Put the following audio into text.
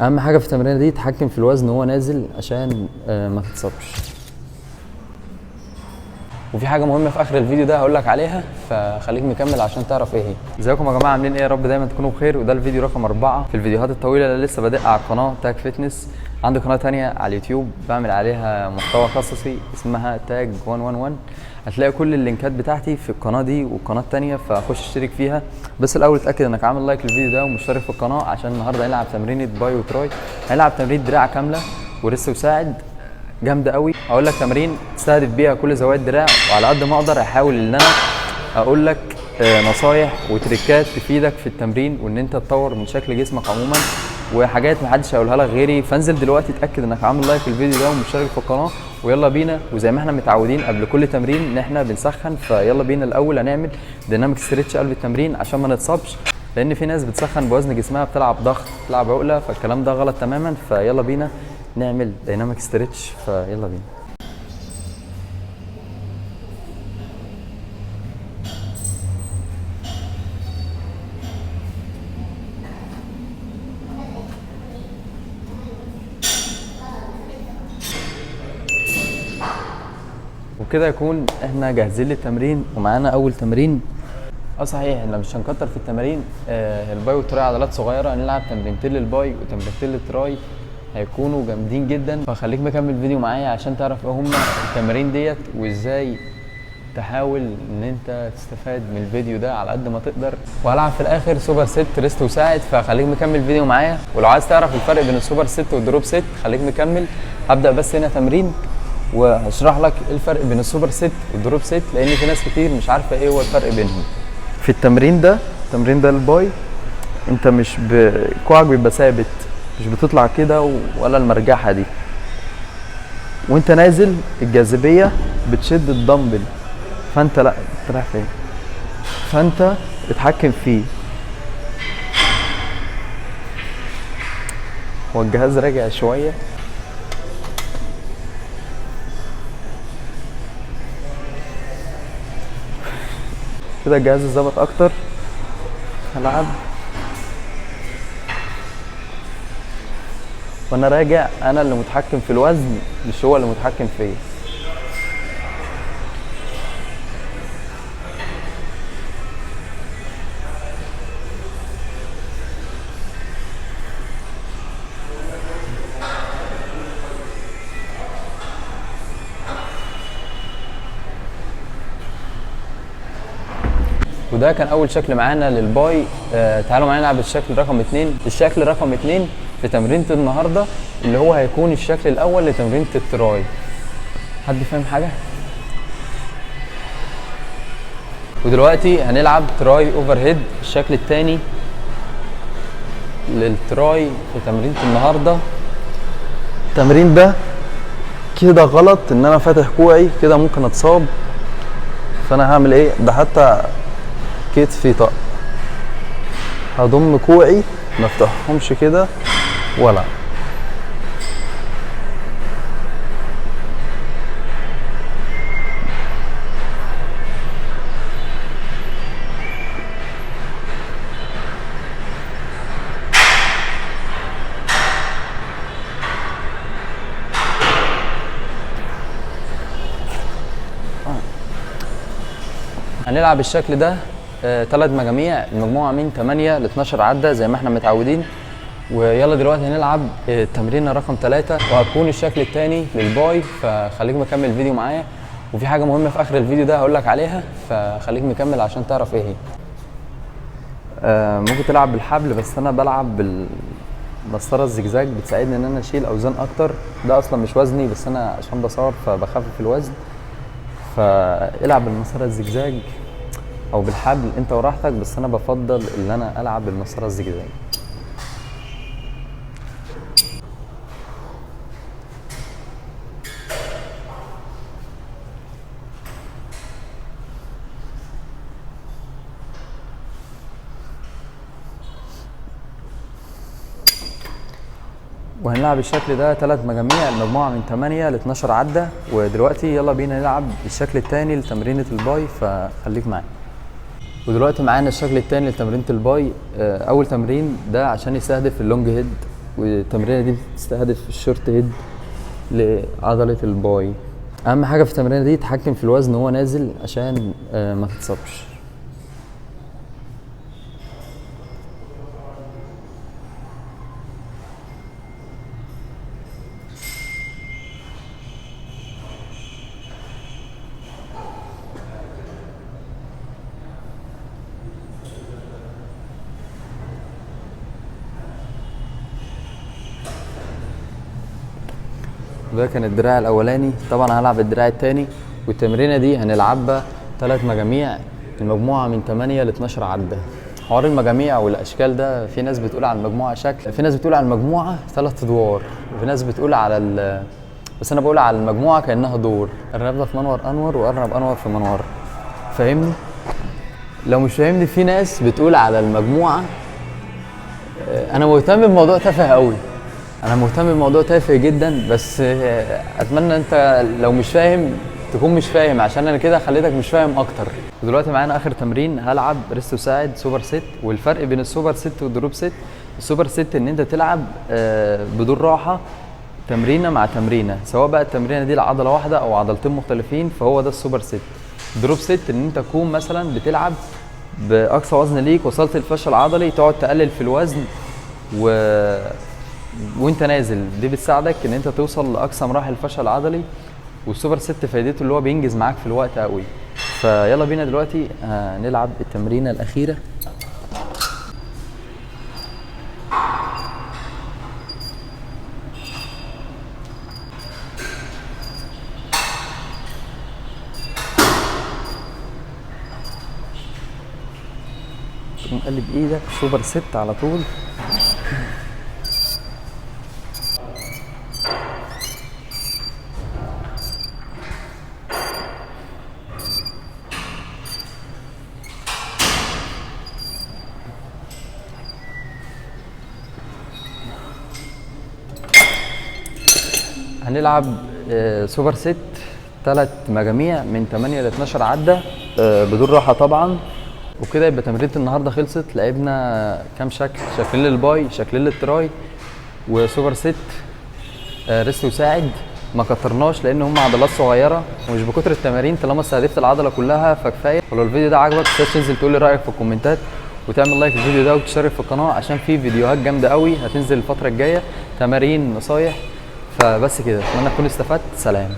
اهم حاجه في التمرينه دي تحكم في الوزن وهو نازل عشان ما تتصابش. وفي حاجه مهمه في اخر الفيديو ده هقول لك عليها، فخليك مكمل عشان تعرف ايه هي. ازيكم يا جماعه، عاملين ايه؟ يا رب دايما تكونوا بخير. وده الفيديو رقم 4 في الفيديوهات الطويله اللي لسه بادئها على القناه تاج فيتنس. عندي قناه تانية على اليوتيوب بعمل عليها محتوى قصصي اسمها تاج 111. هتلاقي كل اللينكات بتاعتي في القناه دي والقناه التانية، فخش اشترك فيها. بس الاول اتاكد انك عامل لايك للفيديو ده ومشترك في القناه، عشان النهارده هنلعب تمرينه باي وتراي. هنلعب تمرين دراع كامله وريست وساعد جامده قوي. هقول لك تمارين تستهدف بيها كل زوايا الدراع، وعلى قد ما اقدر احاول ان انا اقول لك نصايح وتريكات تفيدك في التمرين، وان انت تطور من شكل جسمك عموما، وحاجات محدش هيقولها لك غيري. فانزل دلوقتي اتاكد انك عامل لايك للفيديو ده ومشترك في القناه، ويلا بينا. وزي ما احنا متعودين قبل كل تمرين ان احنا بنسخن، فيلا بينا. الاول هنعمل ديناميك ستريتش قلب التمرين عشان ما نتصابش، لان في ناس بتسخن بوزن جسمها، بتلعب ضغط، بتلعب عقله، فالكلام ده غلط تماما. فيلا بينا نعمل ديناميك ستريتش، فيلا بينا. وكده يكون احنا جاهزين للتمرين، ومعانا اول تمرين. صحيح احنا مش هنكتر في التمارين. الباي والتراي عضلات صغيره، هنلعب تمرينتين للباي وتمرينتين للتراي هيكونوا جامدين جدا. فخليك مكمل الفيديو معايا عشان تعرف ايه هما التمارين ديت، وازاي تحاول ان انت تستفاد من الفيديو ده على قد ما تقدر. وهلعب في الاخر سوبر ست ريست وساعد، فخليك مكمل الفيديو معايا. ولو عايز تعرف الفرق بين السوبر ست والدروب ست خليك مكمل. هبدا بس هنا تمرين وهشرح لك ايه الفرق بين السوبر ست والدروب ست، لان في ناس كتير مش عارفه ايه هو الفرق بينهم. في التمرين ده الباي، انت مش كوعك بيبقى ثابت، مش بتطلع كده ولا المرجحه دي. وانت نازل الجاذبيه بتشد الدمبل، فانت لا انت رايح فين، فانت اتحكم فيه. هو الجهاز راجع شويه، كده الجهاز اتظبط اكتر. هلعب وانا راجع، انا اللي متحكم في الوزن مش هو اللي متحكم فيا. وده كان اول شكل معانا للباي. تعالوا معانا نلعب الشكل رقم 2. الشكل رقم 2 في تمرينة النهارده اللي هو هيكون الشكل الاول لتمرينة التراي. حد فاهم حاجه؟ ودلوقتي هنلعب تراي اوفر هيد، الشكل الثاني للتراي في تمرينة النهارده. التمرين ده كده غلط، ان انا فاتح كوعي كده ممكن اتصاب. فانا هعمل ايه؟ ده حتى كتفي طق، هضم كوعي ما افتحهمش كده ولا. هنلعب الشكل ده 3 مجاميع، المجموعه من 8 ل 12 عده زي ما احنا متعودين. ويلا دلوقتي هنلعب التمرين رقم 3، وهتكون الشكل الثاني للباي. فخليك مكمل الفيديو معايا. وفي حاجه مهمه في اخر الفيديو ده هقول لك عليها، فخليك مكمل عشان تعرف ايه هي. ممكن تلعب بالحبل، بس انا بلعب بالمسطره الزجزاج، بتساعدني ان انا اشيل اوزان اكتر. ده اصلا مش وزني، بس انا عشان بصور فبخفف الوزن. فالعب بالمسطره الزجزاج او بالحبل انت وراحتك، بس انا بفضل ان انا العب بالمسطره الزجزاج. وهنلعب الشكل ده 3 مجاميع، المجموعه من 8 ل 12 عده. ودلوقتي يلا بينا نلعب الشكل الثاني لتمرينه الباي، فخليك معايا. ودلوقتي معانا الشكل الثاني لتمرينة الباي. اول تمرين ده عشان يستهدف اللونج هيد، والتمرينه دي بتستهدف الشورت هيد لعضله الباي. اهم حاجه في التمرينه دي تحكم في الوزن وهو نازل عشان ما تتصابش. ده كان الدراع الاولاني. طبعا هلعب الدراع التاني، والتمرينه دي هنلعبها 3 مجاميع، المجموعه من 8 ل 12 عده. حوار المجاميع والاشكال ده، في ناس بتقول على المجموعه شكل، في ناس بتقول على المجموعه 3 ادوار، وفي ناس بتقول على بس انا بقول على المجموعه كانها دور. ارنب ده في منور انور، وارنب انور في منور، فاهمني؟ لو مش فاهمني، في ناس بتقول على المجموعه. انا مهتم بموضوع تافه قوي، انا مهتم بموضوع تافه جدا، بس اتمنى انت لو مش فاهم تكون مش فاهم، عشان انا كده خليتك مش فاهم اكتر. دلوقتي معانا اخر تمرين، هلعب ريست وساعد سوبر ست. والفرق بين السوبر ست والدروب ست، السوبر ست ان انت تلعب بدون راحه، تمرينه مع تمرينه، سواء بقى التمرينه دي لعضله واحده او عضلتين مختلفين، فهو ده السوبر ست. دروب ست ان انت تكون مثلا بتلعب باقصى وزن ليك، وصلت الفشل العضلي، تقعد تقلل في الوزن وانت نازل. دي بتساعدك ان انت توصل لاقصى مراحل الفشل العضلي. والسوبر ست فايدته اللي هو بينجز معاك في الوقت قوي. فيلا بينا دلوقتي نلعب التمرينه الاخيره. تقوم قلب ايدك سوبر ست على طول. هنلعب سوبر ست 3 مجاميع من 8 ل 12 عده بدون راحه طبعا. وكده يبقى تمرينة النهارده خلصت. لعبنا كام شكل، شكلين للباي، شكلين للتراي، وسوبر ست ريست وساعد. ما كترناش لان هم عضلات صغيره، ومش بكتر التمارين طالما استهدفت العضله كلها فكفايه. ولو الفيديو ده عجبك متنساش تنزل تقول لي رايك في الكومنتات، وتعمل لايك للفيديو ده، وتشترك في القناه عشان في فيديوهات جامده قوي هتنزل الفتره الجايه، تمارين، نصايح. فبس كده، اتمنى تكونوا استفدت. سلام.